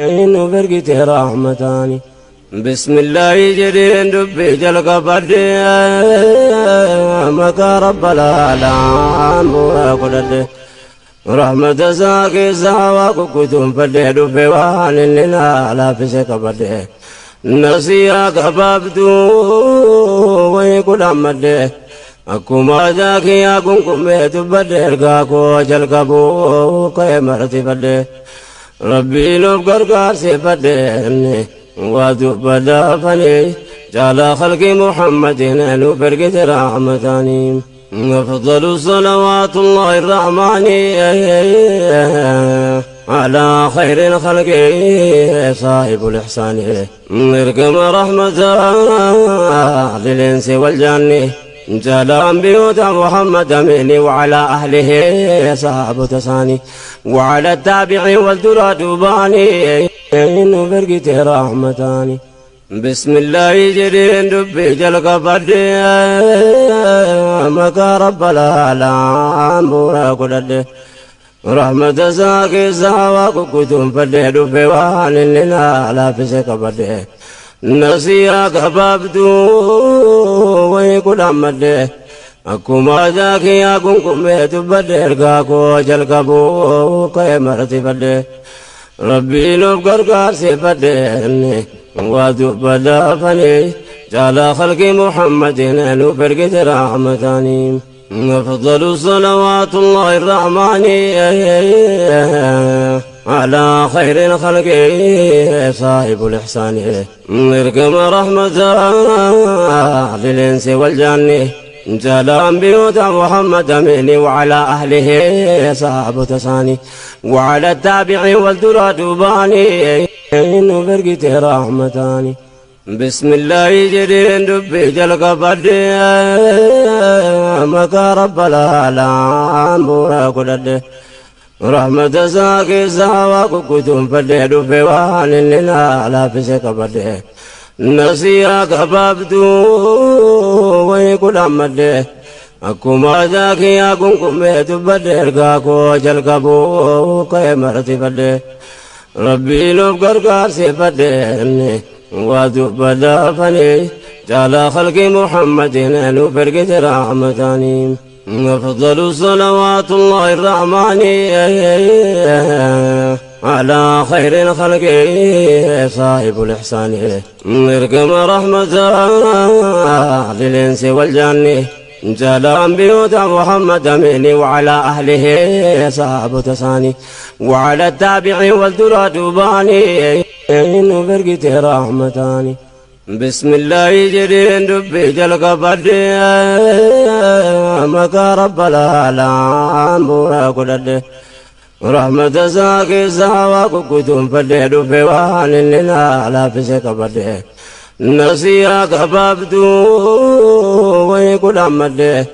إنه برقتي رحمتاني بسم الله جرين دبي جلق بدي مكا رب العالم وقدد رحمة ساكي ساواك كتم فدي دبي وان لنا لا فسك بدي نسيك بابدو ويقول أمدي أكما ذاكي أكنكم بيت بدي القاكو جلقبو كي مرتي بدي ربي لو قرقار سيفدني وادو بدا فني جعل خلق محمد نالو فرقة رحمتاني أفضل صلوات الله الرحمن على خير الخلق صاحب الإحسان اركم رحمة للإنس والجن سلام بيوت محمد مني وعلى أهله صاحب تساني وعلى التابع والدراد باني إنه فرقتي رحمتاني بسم الله جرين دبي جلق بدي مكا رب العالم وقدد رحمة ساكي ساواك كتم فدي دبي وان لنا لا فسك بدي نسيك بابدو ويقول أمدي أكما ذاكي أكنكم بيت بدي القاكو جلقبو كي مرتي بدي ربي لو قرقار سيفدني وادو بدا فني جعل خلق محمد نالو فرقة رحمتاني أفضل صلوات الله الرحمن على خير الخلق صاحب الإحسان اركم رحمة للإنس والجن سلام بيوت محمد مني وعلى أهله صاحب تساني وعلى التابع والدراد باني إنه فرقتي رحمتاني بسم الله جرين دبي جلق بدي مكا رب العالم وقدد رحمة ساكي ساواك كتم فدي دبي وان لنا لا فسك بدي نسيك بابدو ويقول أمدي أكما ذاكي أكنكم بيت بدي القاكو جلقبو كي مرتي بدي ربي لو قرقار سيفدني وادو بدا فني جعل خلق محمد نالو فرقة رحمتاني أفضل صلوات الله الرحمن على خير الخلق صاحب الإحسان اركم رحمة للإنس والجن سلام بيوت محمد مني وعلى أهله صاحب تساني وعلى التابع والدراد باني إنه فرقتي رحمتاني بسم الله جرين دبي جلق بدي مكا رب العالم وقدد رحمة ساكي ساواك كتم فدي دبي وان لنا لا فسك بدي نسيك بابدو ويقول أمدي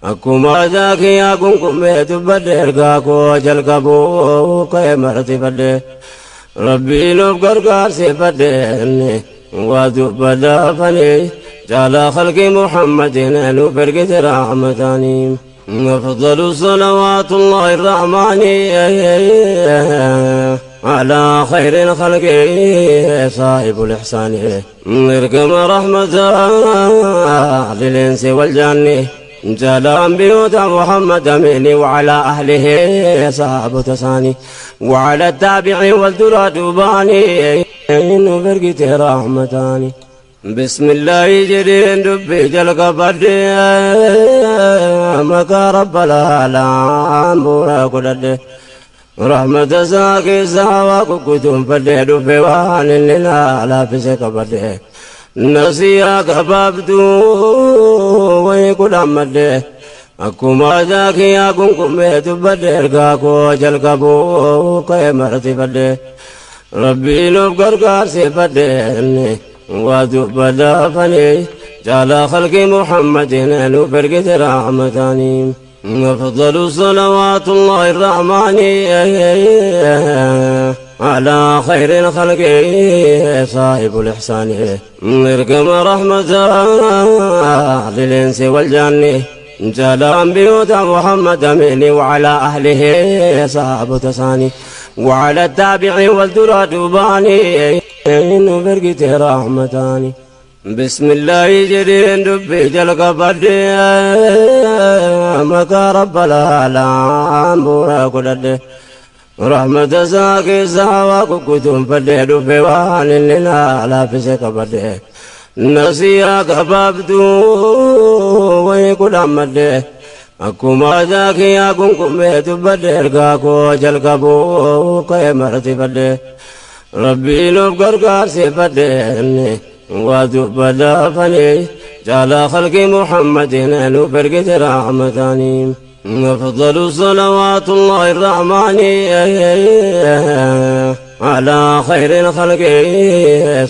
أكما ذاكي أكنكم بيت بدي القاكو جلقبو كي مرتي بدي ربي لو قرقار سيفدني وادو بدا فني جعل خلق محمد نالو فرقة رحمتاني أفضل صلوات الله الرحمن على خير الخلق صاحب الإحسان اركم رحمة للإنس والجن سلام بيوت محمد مني وعلى أهله صاحب تساني وعلى التابع والدراد باني إنه فرقتي رحمتاني بسم الله جرين دبي جلق بدي مكا رب العالم وقدد رحمة ساكي ساواك كتم فدي دبي وان لنا لا فسك بدي نسيك بابدو ويقول أمدي أكما ذاكي أكنكم بيت بدي القاكو جلقبو كي مرتي بدي ربي لو قرقار سيفدني وادو بدا فني جعل خلق محمد نالو فرقة رحمتاني أفضل صلوات الله الرحمن على خير الخلق صاحب الإحسان اركم رحمة للإنس والجن سلام بيوت محمد مني وعلى أهله صاحب تساني وعلى التابع والذرى دوباني نبرقت رحمتاني بسم الله جرين دبي جلق بدي مكا رب العالم بورا كدد رحمة ساكي ساواك كتم بدي دبي وان لنا لا فسك بدي نسيا كبابدو ويكل أمد أكما ذاكي أكون كميت بدر كاكو جلقبو كي مرتي بدر ربي نبقر كاسي بدرني وادو بدا فني جعل خلق محمد نبرقت رحمتاني أفضل صلوات الله الرحمن على خير الخلق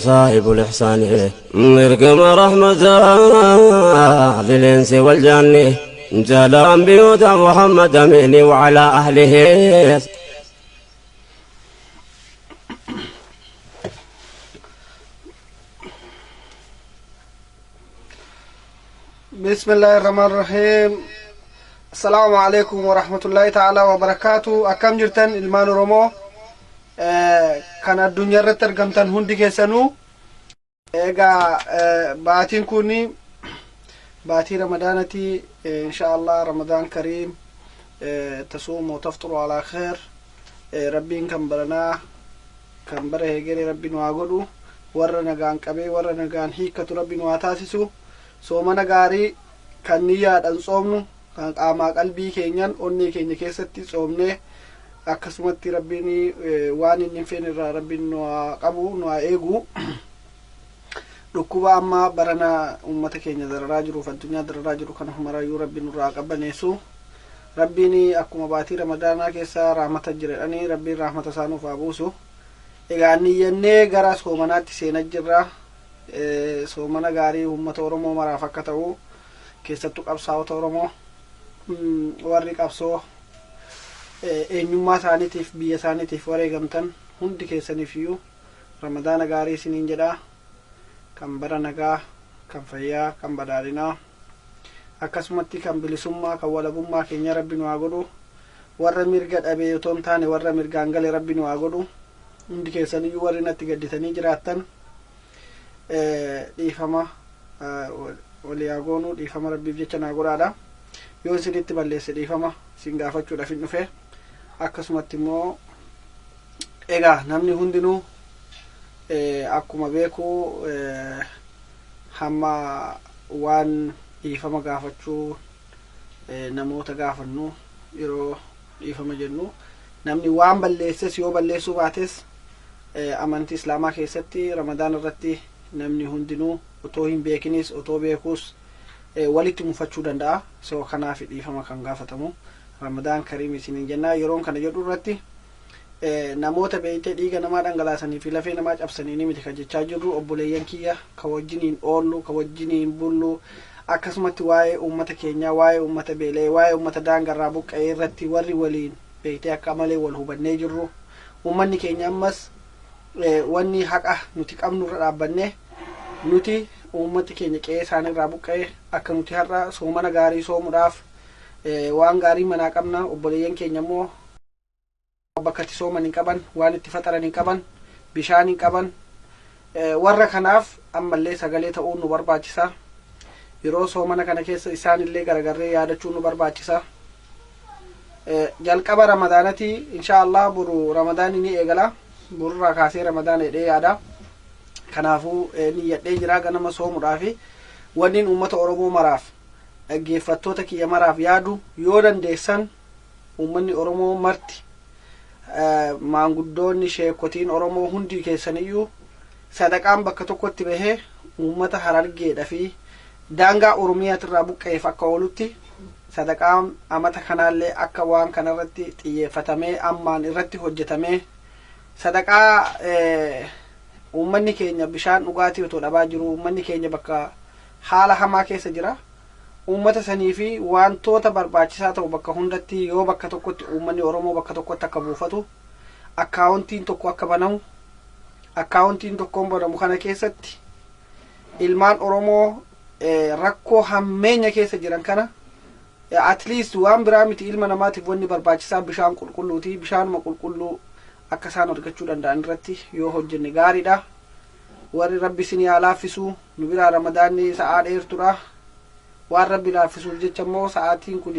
صاحب الإحسان اركم رحمة للإنس والجن سلام بيوت محمد مني وعلى أهله بسم الله الرحمن الرحيم السلام عليكم ورحمة الله تعالى وبركاته أكم جرتن المان رومو كان الدنيا رترقمتن هندي كيسانو إيغا باتين كوني باتي رمضانتي إن شاء الله رمضان كريم تصوم وتفطر على خير ربين كان برنا كان بره هيجري ربين واغدو ورنا غان قبي ورنا غان هيكة ربين واتاسسو soomana gaarii kan niyyaadhaan tsoomnu kan qaamaa qalbii keenyan onnee keenya keessatti tsoomnee akkasumatti rabbiin waan inni feen irraa rabbiin nu qabu nu eegu dhukkuba amma barana ummata keenya dararaa jiru addunyaa dararaa jiru kan humarayyuu rabbiin nurraa qabaneessu rabbiin akkuma baatii ramadaanaa keessa rahmata jiredhanii rabbiin rahmata isaa nuuf haa buusu egaa niyyannee gara soomanaatti seenaa jirra soomana gaarii ummata oromoo maraaf akka ta'u keessattuu qabsaa'ota oromoo warri qabsoo eenyummaa isaaniitiif biyya isaaniitiif wareegamtan hundi keessaniifiyyuu ramadaana gaarii isiniin jedha kan bara nagaa kan fayyaa kan badhaadhinaa akkasumatti kan bilisummaa kan walabummaa keenya rabbi nu haa godhu warra mirga dhabee otoo hin taane warra mirgaan gale rabbi nu haa godhu hundi keessaniyyuu warri natti gadditanii jiraattan dhiifama walii haa goonu dhiifama rabbiif jecha naa godhaadha yoo isinitti balleesse dhiifama isin gaafachuudhaaf hin dhufe akkasumatti immoo egaa namni hundinuu akkuma beeku hamma waan dhiifama gaafachuu namoota gaafannu yeroo dhiifama jennu namni waan balleesses yoo balleessuu baates amantii islaamaa keessatti ramadaan irratti namni hundinuu otoo hin beekinis otoo beekuus walitti mufachuu danda'a so kanaaf dhiifama kan gaafatamu ramadaan kariim isiniin jennaa yeroon kana jedhu irratti namoota beeytee dhiiga namaa dhangalaasanii fi lafee namaa cabsanii ni miti kan jechaa jirru obboleeyyan kiyya ka wajjiniin oollu ka wajjiniin bullu akkasumatti waa'ee ummata keenyaa waa'ee ummata beelee waa'ee ummata daangarraa buqqa'ee irratti warri waliin beeytee akka malee wal hubannee jirru ummanni keenya ammas wanni haqa nuti qabnu irra dhaabbanne nuti ummati keenya qe'ee isaanirraa buqqa'ee akka nuti har'a soomana gaarii soomuudhaaf waan gaarii manaa qabna obboleeyyan keenya immoo bakka itti sooman hin qaban waan itti faxaran hin qaban bishaan hin qaban warra kanaaf ammallee sagalee ta'uun nu barbaachisa yeroo soomana kana keessa isaanillee garagarree yaadachuun nu barbaachisa jalqaba ramadaanati inshaallah buru ramadaani ni eegala burraa kaasee ramadaana jedhee yaada kanaafuu niyyadhee jiraa ganama soomuudhaafi wannin ummata oromoo maraaf dhaggeeffattoota kiyya maraaf yaadu yoo dandeessan ummanni oromoo marti maanguddoonni sheekotiin oromoo hundi keessaniyyuu sadaqaan bakka tokkotti bahee ummata harargeedha fi daangaa oromiyaatirraa buqqa'eef akka oolutti sadaqaan amata kanaallee akka waan kanarratti xiyyeeffatamee ammaan irratti hojjetamee sadaqaa ummanni keenya bishaan dhugaatii otoo dhabaa jiru ummanni keenya bakka haala hamaa keessa jira ummata sanii fi wantoota barbaachisaa ta'u bakka hundatti yoo bakka tokkotti ummanni oromoo bakka tokkotti akka buufatu akkaawuntiin tokko akka banamu akkaawuntiin tokkoon banamu kana keessatti ilmaan oromoo rakkoo hammeenya keessa jiran kana at least waan biraa miti ilma namaatiif wanni barbaachisaa bishaan qulqulluuti bishaanuma qulqulluu akka isaan argachuu danda'an irratti yoo hojjenne gaariidha. Warri rabbi isin yaa laaffisu nu biraa ramadaanni sa'aa dheertuudha. Waan rabbi laaffisuuf jecha immoo sa'aatiin kun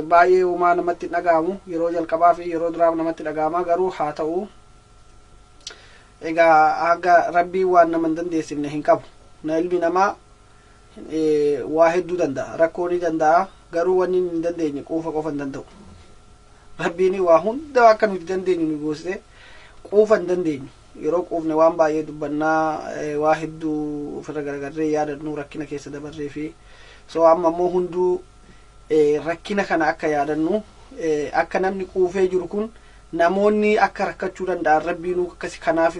baay'ee uumaa namatti dhaga'amu yeroo jalqabaa fi yeroo duraa namatti dhaga'ama. Garuu haa ta'u egaa haga rabbii waan nama hin dandeessifne hin qabu. Na ilmi namaa waa hedduu danda'a, rakkoo ni danda'a, garuu wanni hin dandeenye quufa qofa hin danda'u. Rabbiin waa hunda akka nuti dandeenyu nu goosite quufa hin dandeenyu. Yeroo quufne waan baay'ee dubbannaa, waa hedduu ofirra garagarree yaadannu rakkina keessa dabarree fi so amma immoo hunduu rakkina kana akka yaadannu akka namni quufee jiru kun namoonni akka rakkachuu danda'an rabbiin akkasi kanaaf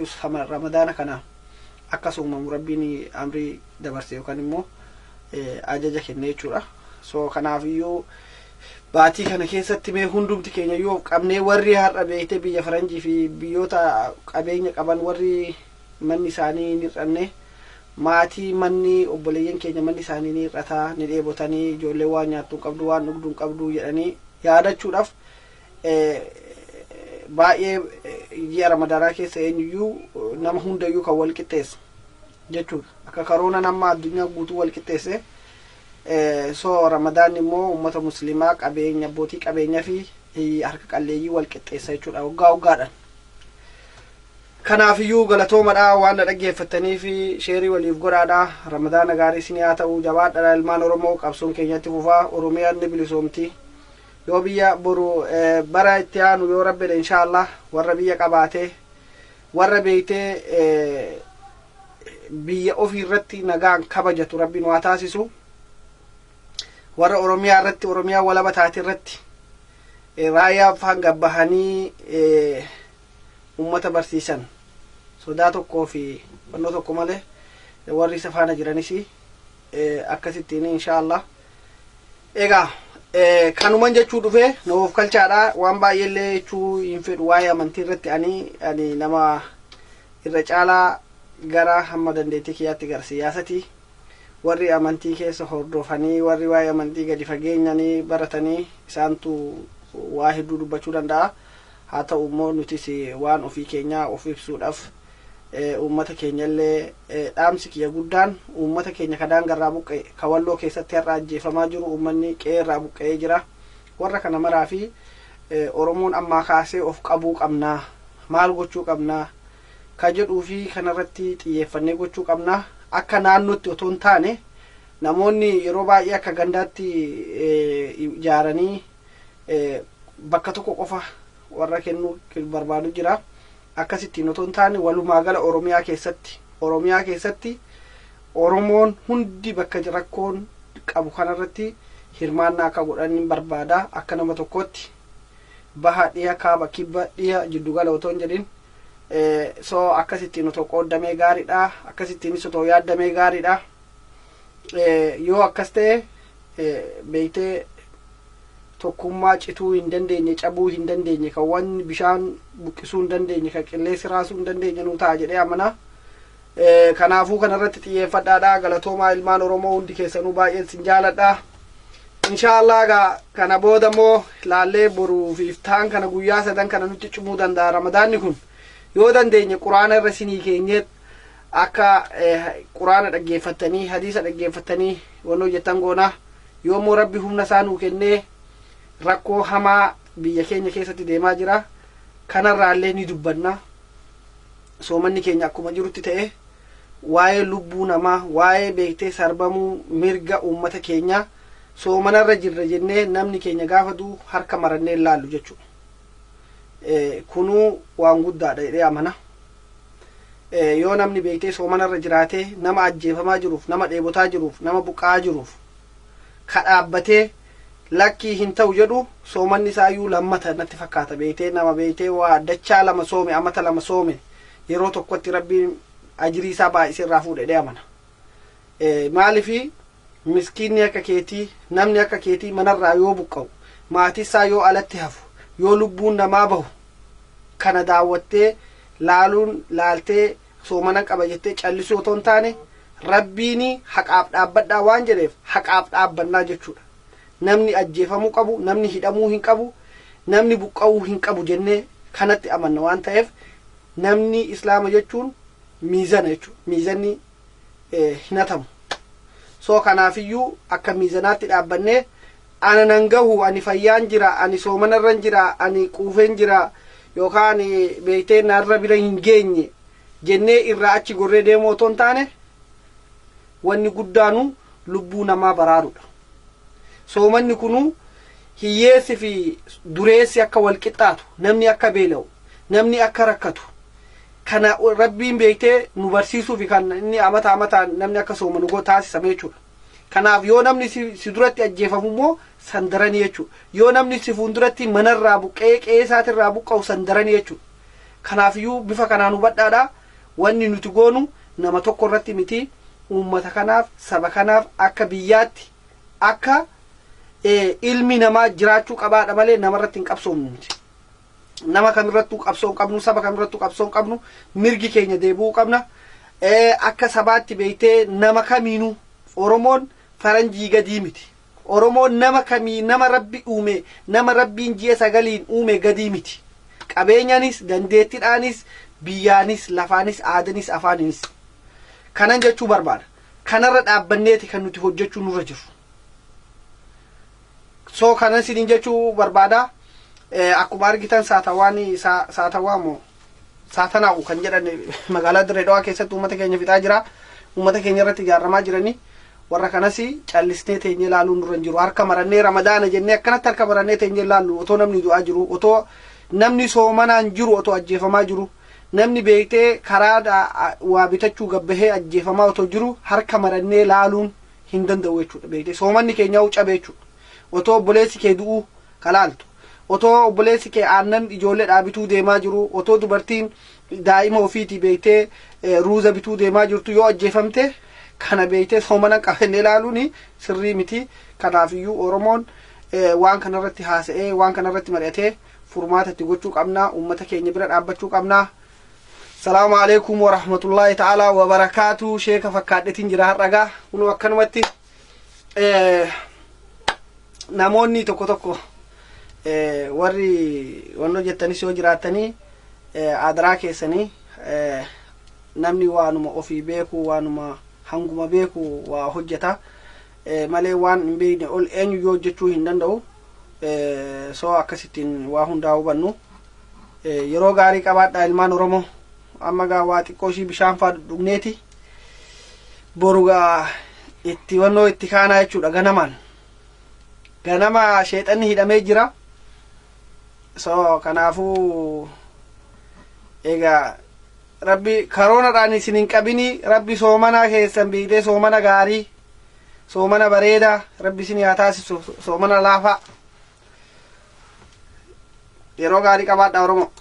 ramadaana kana akkasuma rabbiin amrii dabarse yookaan immoo ajaja kenne jechuudha. So kanaaf iyyuu baatii kana keessatti mee hundumti keenya yoo qabnee warri har'a beekte biyya faranjii fi biyyoota qabeenya qaban warri manni isaanii ni hir'anne maatii manni obboleeyyan keenya manni isaanii ni hir'ataa ni dheebotanii ijoollee waan nyaattuu qabdu waan dhugduu qabdu jedhanii yaadachuudhaaf baay'ee ji'a ramadaanaa keessa eenyuyyuu nama hundayyuu kan wal qixxeessu jechuudha. Akka karoona nama addunyaa guutuu wal qixxeesse. So ramadaan immoo ummata muslimaa qabeenya abbootii qabeenyaa fi harka qalleeyyii wal qixxeessa jechuudha waggaa waggaadhaan. Kanaafiyyuu galatoomadha waan dhaggeeffattanii fi sheerii waliif godhaadha. Ramadaana gaarii isin haa ta'u. Jabaadha ilmaan Oromoo, qabsoon keenyatti fufaa. Oromiyaan ni bilisoomti. Yoo biyya boru bara itti aanu yoo rabbi inshallah warra biyya qabaatee warra beeytee biyya ofii irratti nagaan kabajatu rabbiin waa taasisu. Warra Oromiyaa irratti Oromiyaa walaba taate irratti raayyaaf hanga bahanii ummata barsiisan sodaa tokkoo fi wannoo tokko malee warri isa faana jiranis akkasittiin inshallah. Egaa kanuman jechuu dhufe nuuf kalchaadha. Waan baay'eellee jechuu hin fedhu waa'ee amantii irratti ani nama irra caalaa gara hamma dandeettii kiyyaatti gara siyaasati warri amantii keessa hordofanii warri waa'ee amantii gadi fageenyanii baratanii isaantu waa hedduu dubbachuu danda'a. Haa ta'u immoo nutis waan ofii keenyaa of ibsuudhaaf uummata keenyallee dhaamsi kiyya guddaan uummata keenya kadaan garraa buqqee kawalloo keessatti har'a ajjeefamaa jiru uummanni qeerraa buqqee jira. Warra kana maraa fi Oromoon ammaa kaasee of qabuu qabnaa, maal gochuu qabnaa ka jedhuu fi kanarratti xiyyeeffannee gochuu qabnaa. Akka naannootti otoo hin taane namoonni yeroo baay'ee akka gandaatti ijaaranii bakka tokko qofa warra kennuu barbaadu jira. Akkasittiin otoo hin taane walumaa gala Oromiyaa keessatti Oromoon hundi bakka rakkoon qabu kanarratti hirmaannaa akka godhan barbaada. Akka nama tokkotti baha dhiya kaaba kibba dhiya jiddugala otoo hin jedhin so akkasittiin otoo qooddamee gaariidha. Akkasittiinis otoo yaaddamee gaariidha. Yoo akkas ta'e beeytee tokkummaa cituu hin dandeenye, cabuu hin dandeenye, kan waan bishaan buqqisuu hin dandeenye, kan qilleensi raasuu hin dandeenye nuu ta'a jedhee amana. Kanaafuu kanarratti xiyyeeffadhaadha. Galatoomaa ilmaan Oromoo hundi keessanuu baay'een sin jaaladha. Inshallah gaa kana booda immoo laallee boruu fi iftaan kana guyyaa sadan kana nutti cimuu danda'a. Ramadaanni kun yoo dandeenye quraana irra sinii keenyeet akka quraana dhaggeeffattanii hadiisa dhaggeeffattanii wanoo jettan goona. Yoommoo rabbi humna isaa nuu kennee rakkoo hamaa biyya keenya keessatti deemaa jira. Kanarraallee ni dubbanna. Soomanni keenya akkuma jirutti ta'e waa'ee lubbuu namaa, waa'ee beektee sarbamuu mirga uummata keenya soomanarra jirra jennee namni keenya gaafatu harka marannee ilaallu jechuudha. Kunuu waan guddaadha jedhee amana. Yoo namni beektee soomanarra jiraatee nama ajjeefamaa jiruuf, nama dheebotaa jiruuf, nama buqqaa jiruuf kadhaabbatee lakkii hin ta'u jedhu soomanni isaayyuu lammata natti fakkaata. Beektee nama beektee waa dachaa lama soome amata lama soome yeroo tokkotti rabbiin ajirii isaa baay'isee irraa fuudhee amana. Maalifi miskiinni akka keetii namni akka keetii manarraa yoo buqqa'u maatii isaa yoo alatti hafu yoo lubbuun namaa bahu kana daawwattee laaltee soomana qaba jettee callisuu otoo hin taane rabbiin haqaaf dhaabbadhaa waan jedheef haqaaf dhaabbannaa jechuudha. Namni ajjeefamuu qabu, namni hidhamuu hin qabu, namni buqqa'uu hin qabu jennee kanatti amanna waan ta'eef namni islaama jechuun miizana jechuudha. Miizanni hin hatamu. So kanaafiyyuu akka miizanaatti dhaabbannee ana nan gahu ani fayyaan jira ani soomanarran jira ani quufeen jira yookaan beeytee narra bira hin geenye jennee irraa achi gorree deemu otoo hin taane wanni guddaanu lubbuu namaa baraaruudha. Soomanni kunu hiyyeessi fi dureessi akka wal qixxaatu namni akka beela'u namni akka rakkatu kana rabbiin beeytee nu barsiisuu fi kan inni amata namni akka soomanu go taasisame jechuudha. Kanaaf yoo namni si duratti ajjeefamu immoo sandaranii jechuudha. Yoo namni si fuulduratti manarraa buqqee qeesaatirraa buqqa'u sandaranii jechuudha. Kanaafiyyuu bifa kanaan hubadhaadha. Wanni nuti goonu nama tokko irratti miti uummata kanaaf saba kanaaf akka biyyaatti akka ilmi namaa jiraachuu qabaadha malee namarratti hin qabsoomnu nuti. Nama kamirrattuu qabsoo qabnu saba kamirrattuu qabsoo qabnu mirgi keenya deebi'uu qabna. Akka sabaatti beeytee nama kamiinuu Oromoon faranjii gadii miti. Oromoon nama kamii nama rabbi uume nama rabbiin ji'a sagaliin uume gadii miti. Qabeenyaanis dandeettiidhaanis biyyaanis lafaanis aadaanis afaanis kanan jechuu barbaada. Kanarra dhaabbanneeti kan nuti hojjechuu nurra jiru. So kanan siniin jechuu barbaada. Akkuma argitan saatawaamoo saatanaa'u kan jedhan magaalaa Dirree Dhawaa keessatti uummata keenya fixaa jira. Uummata keenya irratti ijaaramaa jiranii warra kanas callisnee teenyee ilaaluun nurra hin jiru. Harka marannee ramadaana jennee akkanatti harka marannee teenyee ilaallu otoo namni du'aa jiru otoo namni soomanaan jiru otoo ajjeefamaa jiru namni beeytee karaa waa bitachuu gabbahee ajjeefamaa otoo jiru harka marannee ilaaluun hin danda'u jechuudha. Beeytee soomanni keenyaa cabe jechuudha. Otoo obboleessi kee du'uu kalaaltu otoo obboleessi kee aannan ijoollee dhaabituu deemaa jiru otoo dubartiin daa'ima ofiitii beeytee ruuza bituu deemaa jirtu yoo ajjeefamte kana beeytee soomana qabannee ilaaluun sirrii miti. Kanaafiyyuu Oromoon waan kanarratti haasa'ee waan kanarratti mari'atee furmaata itti gochuu qabnaa. Uummata keenya bira dhaabbachuu qabnaa. Salaamu alaikum wa rahmatullahi ta'ala wa barakaatu. Sheeka fakkaadhetiin jira har'agaa kunu akkanumatti namoonni tokko warri wanno jettanis yoo jiraatanii adaraa keessanii namni waanuma ofii beeku waanuma hanguma beeku waa hojjeta malee waan hin beekne ol eenyu yoo hojjechuu hin danda'u. So akkasittiin waa hundaa hubannu. Yeroo gaarii qabaadhaa ilmaan Oromoo. Amma gaa waa xiqqoo ishii bishaan faa dhugneeti boru gaa itti wannoo itti kaanaa jechuudha. Ganama sheexanni hidhamee jira. So kanaafuu egaa rabbi karoonaadhaan isin hin qabini. Rabbi soomana keessan beektee soomana gaarii soomana bareeda rabbi isin haa taasisu soomana laafaa. Yeroo gaarii qabaadhaa Oromoo.